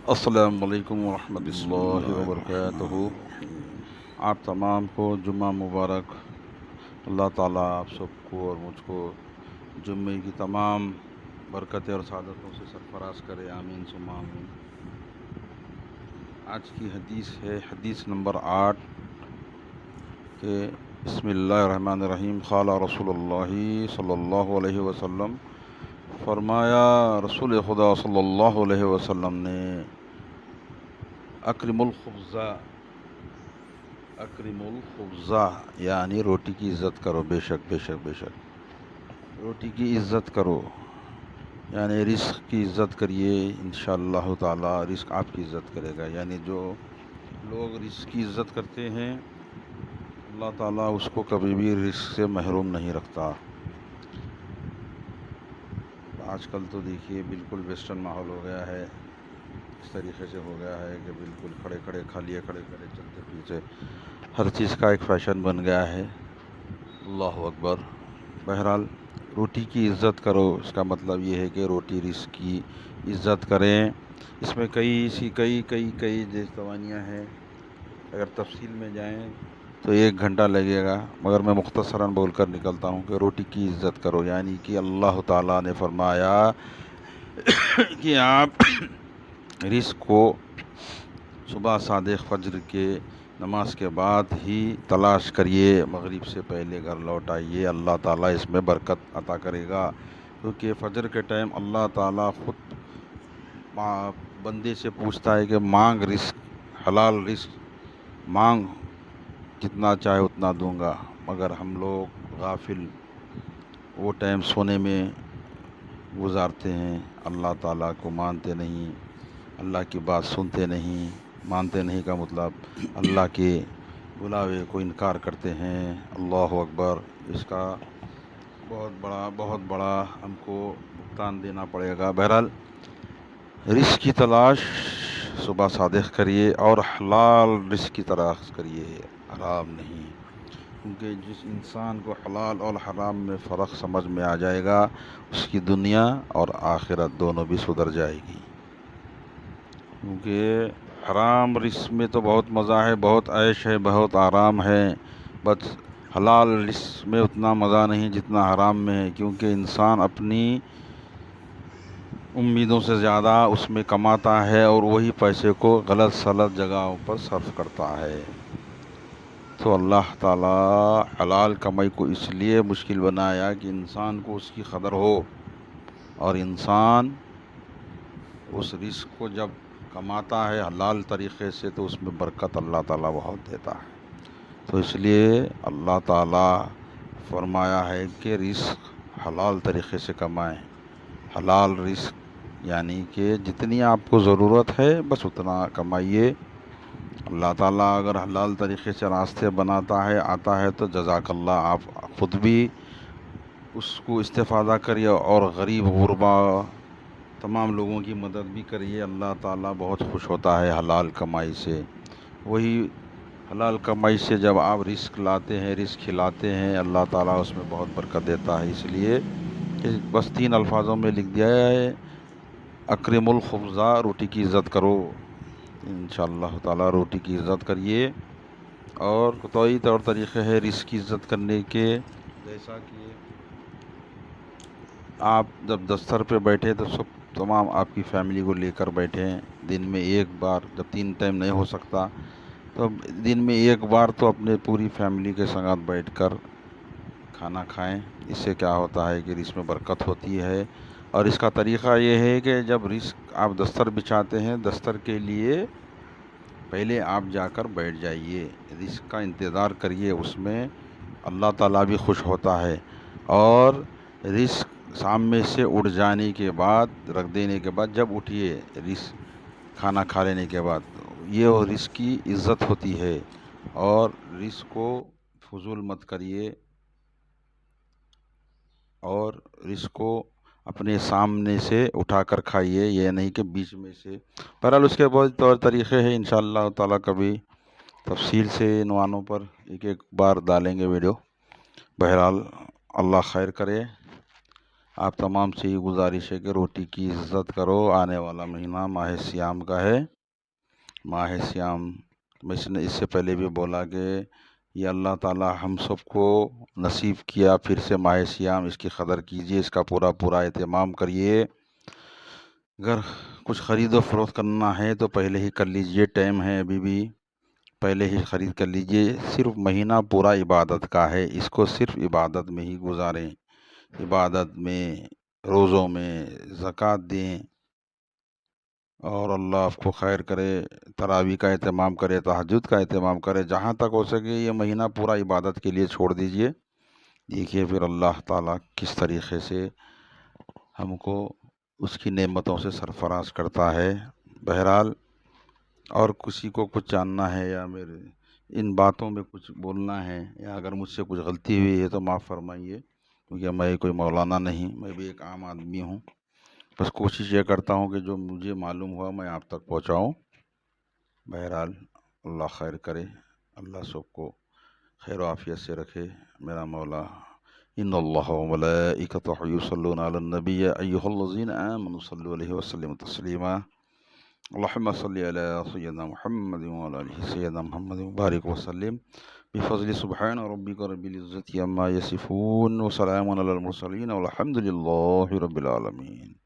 السلام علیکم ورحمۃ بسم اللہ اللہ وبرکاتہ۔ الرحمن الرحیم۔ آپ تمام کو جمعہ مبارک۔ اللہ تعالیٰ آپ سب کو اور مجھ کو جمعے کی تمام برکتیں اور سعادتوں سے سرفراز کرے، آمین ثم آمین۔ آج کی حدیث ہے حدیث نمبر 8 کہ بسم اللہ الرحمن الرحیم۔ قال رسول اللہ صلی اللہ علیہ وسلم، فرمایا رسول خدا صلی اللہ علیہ وسلم نے، اکرم الخبزہ، اکرم الخبزہ یعنی روٹی کی عزت کرو، بے شک بے شک بے شک روٹی کی عزت کرو، یعنی رزق کی عزت کریے، انشاءاللہ تعالی رزق آپ کی عزت کرے گا۔ یعنی جو لوگ رزق کی عزت کرتے ہیں اللہ تعالیٰ اس کو کبھی بھی رزق سے محروم نہیں رکھتا۔ آج کل تو دیکھیے بالکل ویسٹرن ماحول ہو گیا ہے، اس طریقے سے ہو گیا ہے کہ بالکل کھڑے کھڑے کھا لیے، کھڑے کھڑے چلتے پھرتے، ہر چیز کا ایک فیشن بن گیا ہے۔ اللہ اکبر۔ بہرحال روٹی کی عزت کرو، اس کا مطلب یہ ہے کہ روٹی رزق کی عزت کریں۔ اس میں کئی توانیاں ہیں، اگر تفصیل میں جائیں تو 1 گھنٹہ لگے گا، مگر میں مختصراً بول کر نکلتا ہوں کہ روٹی کی عزت کرو، یعنی کہ اللہ تعالیٰ نے فرمایا کہ آپ رزق کو صبح صادق فجر کے نماز کے بعد ہی تلاش کریے، مغرب سے پہلے گھر لوٹ آئیے، اللہ تعالیٰ اس میں برکت عطا کرے گا۔ کیونکہ فجر کے ٹائم اللہ تعالیٰ خود بندے سے پوچھتا ہے کہ مانگ رزق، حلال رزق مانگ، جتنا چاہے اتنا دوں گا، مگر ہم لوگ غافل وہ ٹائم سونے میں گزارتے ہیں، اللہ تعالیٰ کو مانتے نہیں، اللہ کی بات سنتے نہیں۔ مانتے نہیں کا مطلب اللہ کے بلاوے کو انکار کرتے ہیں۔ اللہ اکبر۔ اس کا بہت بڑا ہم کو بھگتان دینا پڑے گا۔ بہرحال رزق کی تلاش صبح صادق کریے اور حلال رزق کی تلاش کریے، حرام نہیں، کیونکہ جس انسان کو حلال اور حرام میں فرق سمجھ میں آ جائے گا اس کی دنیا اور آخرت دونوں بھی سدھر جائے گی۔ کیونکہ حرام رزق میں تو بہت مزہ ہے، بہت عیش ہے، بہت آرام ہے، بس حلال رزق میں اتنا مزہ نہیں جتنا حرام میں ہے، کیونکہ انسان اپنی امیدوں سے زیادہ اس میں کماتا ہے اور وہی پیسے کو غلط سلط جگہوں پر صرف کرتا ہے۔ تو اللہ تعالیٰ حلال کمائی کو اس لیے مشکل بنایا کہ انسان کو اس کی قدر ہو، اور انسان اس رزق کو جب کماتا ہے حلال طریقے سے تو اس میں برکت اللہ تعالیٰ بہت دیتا ہے۔ تو اس لیے اللہ تعالیٰ فرمایا ہے کہ رزق حلال طریقے سے کمائیں۔ حلال رزق یعنی کہ جتنی آپ کو ضرورت ہے بس اتنا کمائیے۔ اللہ تعالیٰ اگر حلال طریقے سے راستے بناتا ہے، آتا ہے، تو جزاک اللہ، آپ خود بھی اس کو استفادہ کریے اور غریب غربا تمام لوگوں کی مدد بھی کریے۔ اللہ تعالیٰ بہت خوش ہوتا ہے حلال کمائی سے۔ وہی حلال کمائی سے جب آپ رزق لاتے ہیں، رزق کھلاتے ہیں، اللہ تعالیٰ اس میں بہت برکت دیتا ہے۔ اس لیے کہ بس 3 الفاظوں میں لکھ دیا ہے، اکرم الخبزہ، روٹی کی عزت کرو۔ انشاءاللہ تعالیٰ روٹی کی عزت کریے، اور کوئی طور طریقے ہے رزق کی عزت کرنے کے، جیسا کہ آپ جب دستر پہ بیٹھے تو تمام آپ کی فیملی کو لے کر بیٹھیں، دن میں ایک بار، جب 3 ٹائم نہیں ہو سکتا تو دن میں ایک بار تو اپنے پوری فیملی کے ساتھ بیٹھ کر کھانا کھائیں۔ اس سے کیا ہوتا ہے کہ رزق میں برکت ہوتی ہے۔ اور اس کا طریقہ یہ ہے کہ جب رزق آپ دستر بچھاتے ہیں، دستر کے لیے پہلے آپ جا کر بیٹھ جائیے، رزق کا انتظار کریے، اس میں اللہ تعالیٰ بھی خوش ہوتا ہے۔ اور رزق سامنے سے اٹھ جانے کے بعد، رکھ دینے کے بعد جب اٹھیے رزق کھانا کھا لینے کے بعد، یہ رزق کی عزت ہوتی ہے۔ اور رزق کو فضول مت کریے، اور رزق کو اپنے سامنے سے اٹھا کر کھائیے، یہ نہیں کہ بیچ میں سے۔ بہرحال اس کے بہت طور طریقے ہیں، انشاءاللہ تعالیٰ کبھی تفصیل سے عنوانوں پر ایک بار ڈالیں گے ویڈیو۔ بہرحال اللہ خیر کرے۔ آپ تمام سے یہ گزارش ہے کہ روٹی کی عزت کرو. آنے والا مہینہ ماہ سیام کا ہے. ماہ سیام میں اس سے پہلے بھی بولا کہ یہ اللہ تعالی ہم سب کو نصیب کیا پھر سے ماہ سیام. اس کی قدر کیجئے، اس کا پورا پورا اہتمام کریے. اگر کچھ خرید و فروخت کرنا ہے تو پہلے ہی کر لیجئے، ٹائم ہے ابھی بھی، پہلے ہی خرید کر لیجئے. صرف مہینہ پورا عبادت کا ہے، اس کو صرف عبادت میں ہی گزاریں. عبادت میں، روزوں میں زکوٰۃ دیں اور اللہ آپ کو خیر کرے. تراویح کا اہتمام کرے، تہجد کا اہتمام کرے. جہاں تک ہو سکے یہ مہینہ پورا عبادت کے لیے چھوڑ دیجئے. دیکھیے پھر اللہ تعالیٰ کس طریقے سے ہم کو اس کی نعمتوں سے سرفراز کرتا ہے. بہرحال اور کسی کو کچھ جاننا ہے یا میرے ان باتوں میں کچھ بولنا ہے یا اگر مجھ سے کچھ غلطی ہوئی ہے تو معاف فرمائیے، کیونکہ میں کوئی مولانا نہیں، میں بھی ایک عام آدمی ہوں. بس کوشش یہ کرتا ہوں کہ جو مجھے معلوم ہوا میں آپ تک پہنچاؤں. بہرحال اللہ خیر کرے، اللہ سب کو خیر و عافیت سے رکھے. میرا مولا ان اللہ و ملائکتہ یصلون علی النبی ایھا الذین آمنوا صلوا علیہ وسلموا تسلیما. اللهم صل على سيدنا محمد وعلى آل سيدنا محمد وبارك وسلم بفضل سبحان ربك رب العزة عما يصفون وسلام على المرسلين والحمد لله رب العالمين.